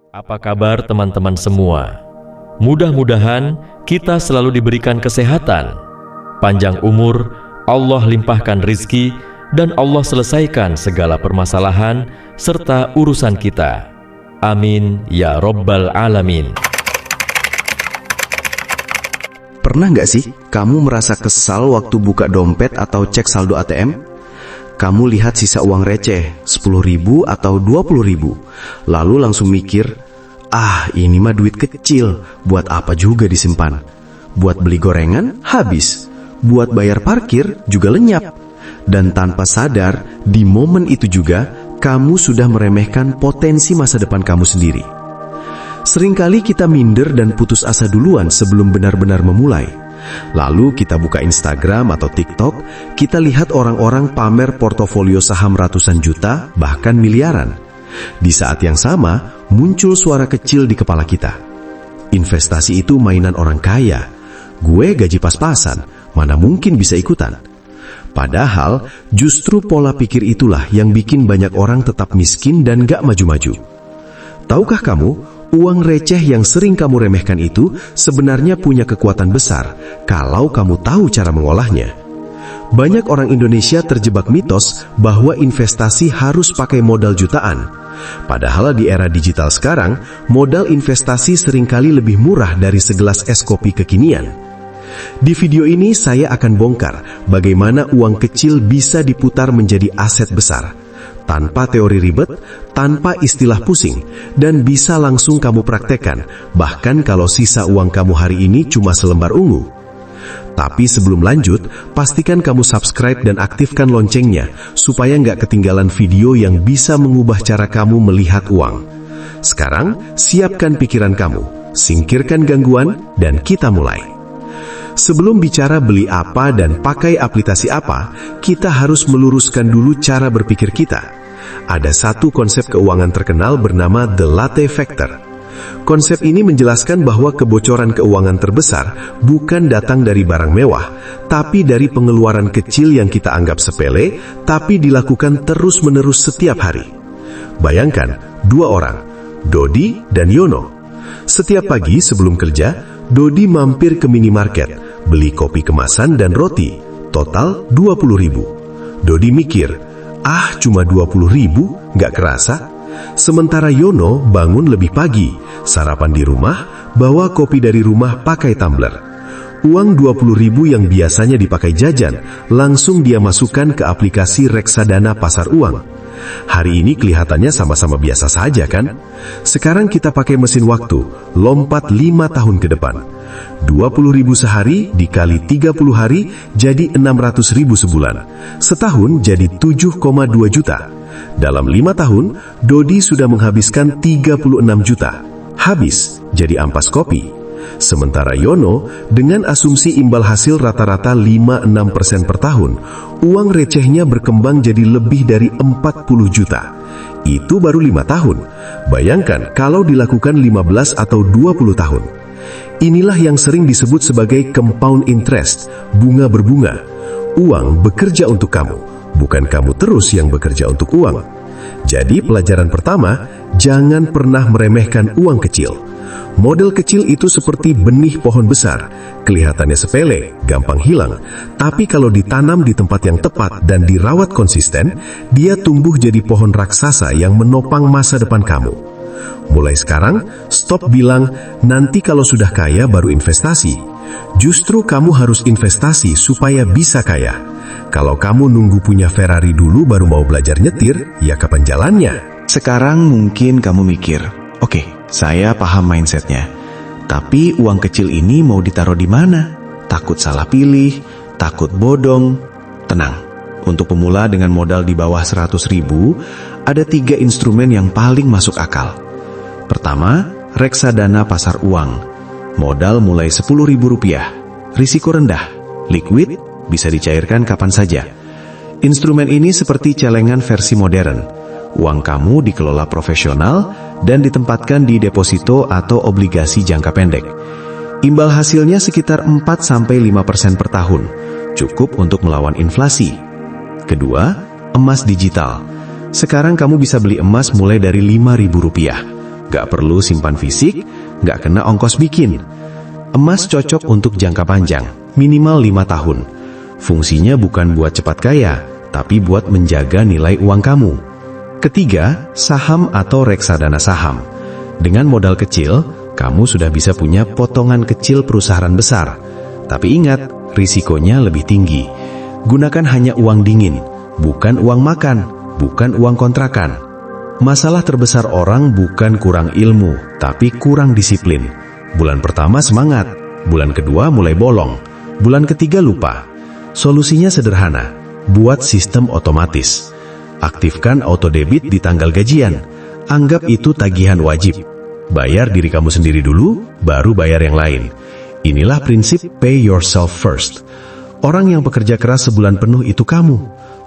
Apa kabar teman-teman semua? Mudah-mudahan kita selalu diberikan kesehatan, panjang umur, Allah limpahkan rizki, dan Allah selesaikan segala permasalahan serta urusan kita. Amin ya Rabbal Alamin. Pernah nggak sih kamu merasa kesal waktu buka dompet atau cek saldo ATM? Kamu lihat sisa uang receh, 10.000 atau 20.000, lalu langsung mikir, ini mah duit kecil, buat apa juga disimpan? Buat beli gorengan, habis. Buat bayar parkir, juga lenyap. Dan tanpa sadar, di momen itu juga, kamu sudah meremehkan potensi masa depan kamu sendiri. Seringkali kita minder dan putus asa duluan sebelum benar-benar memulai. Lalu kita buka Instagram atau TikTok, kita lihat orang-orang pamer portofolio saham ratusan juta, bahkan miliaran. Di saat yang sama, muncul suara kecil di kepala kita. Investasi itu mainan orang kaya. Gue gaji pas-pasan, mana mungkin bisa ikutan. Padahal, justru pola pikir itulah yang bikin banyak orang tetap miskin dan gak maju-maju. Tahukah kamu, uang receh yang sering kamu remehkan itu sebenarnya punya kekuatan besar kalau kamu tahu cara mengolahnya. Banyak orang Indonesia terjebak mitos bahwa investasi harus pakai modal jutaan. Padahal di era digital sekarang, modal investasi seringkali lebih murah dari segelas es kopi kekinian. Di video ini saya akan bongkar bagaimana uang kecil bisa diputar menjadi aset besar. Tanpa teori ribet, tanpa istilah pusing, dan bisa langsung kamu praktekkan, bahkan kalau sisa uang kamu hari ini cuma selembar ungu. Tapi sebelum lanjut, pastikan kamu subscribe dan aktifkan loncengnya, supaya nggak ketinggalan video yang bisa mengubah cara kamu melihat uang. Sekarang, siapkan pikiran kamu, singkirkan gangguan, dan kita mulai. Sebelum bicara beli apa dan pakai aplikasi apa, kita harus meluruskan dulu cara berpikir kita. Ada satu konsep keuangan terkenal bernama The Latte Factor. Konsep ini menjelaskan bahwa kebocoran keuangan terbesar bukan datang dari barang mewah, tapi dari pengeluaran kecil yang kita anggap sepele, tapi dilakukan terus-menerus setiap hari. Bayangkan, dua orang, Dodi dan Yono. Setiap pagi sebelum kerja, Dodi mampir ke minimarket, beli kopi kemasan dan roti, total 20.000. Dodi mikir, cuma 20.000, nggak kerasa. Sementara Yono bangun lebih pagi, sarapan di rumah, bawa kopi dari rumah pakai tumbler. Uang 20.000 yang biasanya dipakai jajan, langsung dia masukkan ke aplikasi reksadana pasar uang. Hari ini kelihatannya sama-sama biasa saja kan? Sekarang kita pakai mesin waktu, lompat 5 tahun ke depan. 20.000 sehari dikali 30 hari jadi 600.000 sebulan. Setahun jadi 7,2 juta. Dalam 5 tahun, Dodi sudah menghabiskan 36 juta. Habis jadi ampas kopi. Sementara Yono, dengan asumsi imbal hasil rata-rata 5-6% per tahun, uang recehnya berkembang jadi lebih dari 40 juta. Itu baru 5 tahun. Bayangkan kalau dilakukan 15 atau 20 tahun. Inilah yang sering disebut sebagai compound interest, bunga berbunga. Uang bekerja untuk kamu, bukan kamu terus yang bekerja untuk uang. Jadi pelajaran pertama, jangan pernah meremehkan uang kecil. Model kecil itu seperti benih pohon besar, kelihatannya sepele, gampang hilang. Tapi kalau ditanam di tempat yang tepat dan dirawat konsisten, dia tumbuh jadi pohon raksasa yang menopang masa depan kamu. Mulai sekarang, stop bilang, nanti kalau sudah kaya baru investasi. Justru kamu harus investasi supaya bisa kaya. Kalau kamu nunggu punya Ferrari dulu baru mau belajar nyetir, ya kapan jalannya? Sekarang mungkin kamu mikir, oke, saya paham mindsetnya. Tapi uang kecil ini mau ditaruh di mana? Takut salah pilih, takut bodong. Tenang, untuk pemula dengan modal di bawah 100.000, ada 3 instrumen yang paling masuk akal. Pertama, reksadana pasar uang. Modal mulai Rp10.000. Risiko rendah, liquid, bisa dicairkan kapan saja. Instrumen ini seperti celengan versi modern. Uang kamu dikelola profesional dan ditempatkan di deposito atau obligasi jangka pendek. Imbal hasilnya sekitar 4-5% per tahun, cukup untuk melawan inflasi. Kedua, emas digital. Sekarang kamu bisa beli emas mulai dari Rp5.000. Gak perlu simpan fisik, gak kena ongkos bikin. Emas cocok untuk jangka panjang, minimal 5 tahun. Fungsinya bukan buat cepat kaya, tapi buat menjaga nilai uang kamu. Ketiga, saham atau reksadana saham. Dengan modal kecil, kamu sudah bisa punya potongan kecil perusahaan besar. Tapi ingat, risikonya lebih tinggi. Gunakan hanya uang dingin, bukan uang makan, bukan uang kontrakan. Masalah terbesar orang bukan kurang ilmu, tapi kurang disiplin. Bulan pertama semangat, bulan kedua mulai bolong, bulan ketiga lupa. Solusinya sederhana, buat sistem otomatis. Aktifkan auto debit di tanggal gajian. Anggap itu tagihan wajib. Bayar diri kamu sendiri dulu, baru bayar yang lain. Inilah prinsip pay yourself first. Orang yang bekerja keras sebulan penuh itu kamu.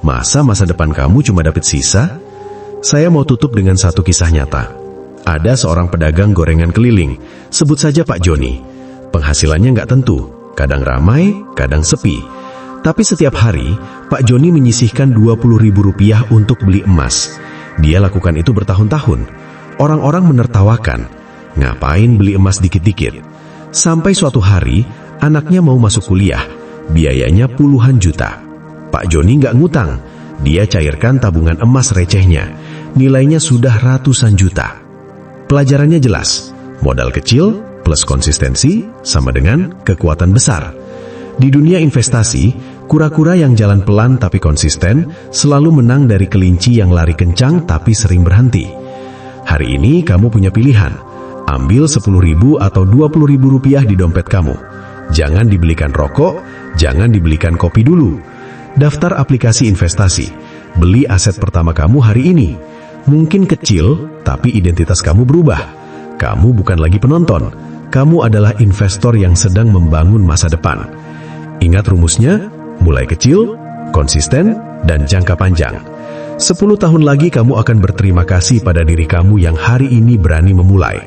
Masa depan kamu cuma dapat sisa? Saya mau tutup dengan satu kisah nyata. Ada seorang pedagang gorengan keliling, sebut saja Pak Joni. Penghasilannya nggak tentu, kadang ramai, kadang sepi. Tapi setiap hari, Pak Joni menyisihkan Rp20.000 untuk beli emas. Dia lakukan itu bertahun-tahun. Orang-orang menertawakan, ngapain beli emas dikit-dikit? Sampai suatu hari, anaknya mau masuk kuliah, biayanya puluhan juta. Pak Joni nggak ngutang, dia cairkan tabungan emas recehnya, nilainya sudah ratusan juta. Pelajarannya jelas, modal kecil plus konsistensi sama dengan kekuatan besar. Di dunia investasi, kura-kura yang jalan pelan tapi konsisten selalu menang dari kelinci yang lari kencang tapi sering berhenti. Hari ini kamu punya pilihan, ambil 10.000 atau 20.000 rupiah di dompet kamu. Jangan dibelikan rokok, jangan dibelikan kopi dulu. Daftar aplikasi investasi, beli aset pertama kamu hari ini. Mungkin kecil, tapi identitas kamu berubah. Kamu bukan lagi penonton, kamu adalah investor yang sedang membangun masa depan. Ingat rumusnya, mulai kecil, konsisten, dan jangka panjang. 10 tahun lagi kamu akan berterima kasih pada diri kamu yang hari ini berani memulai.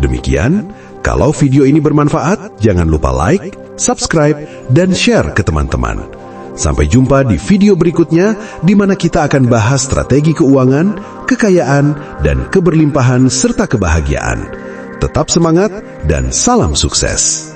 Demikian, kalau video ini bermanfaat, jangan lupa like, subscribe, dan share ke teman-teman. Sampai jumpa di video berikutnya, di mana kita akan bahas strategi keuangan, kekayaan, dan keberlimpahan serta kebahagiaan. Tetap semangat dan salam sukses.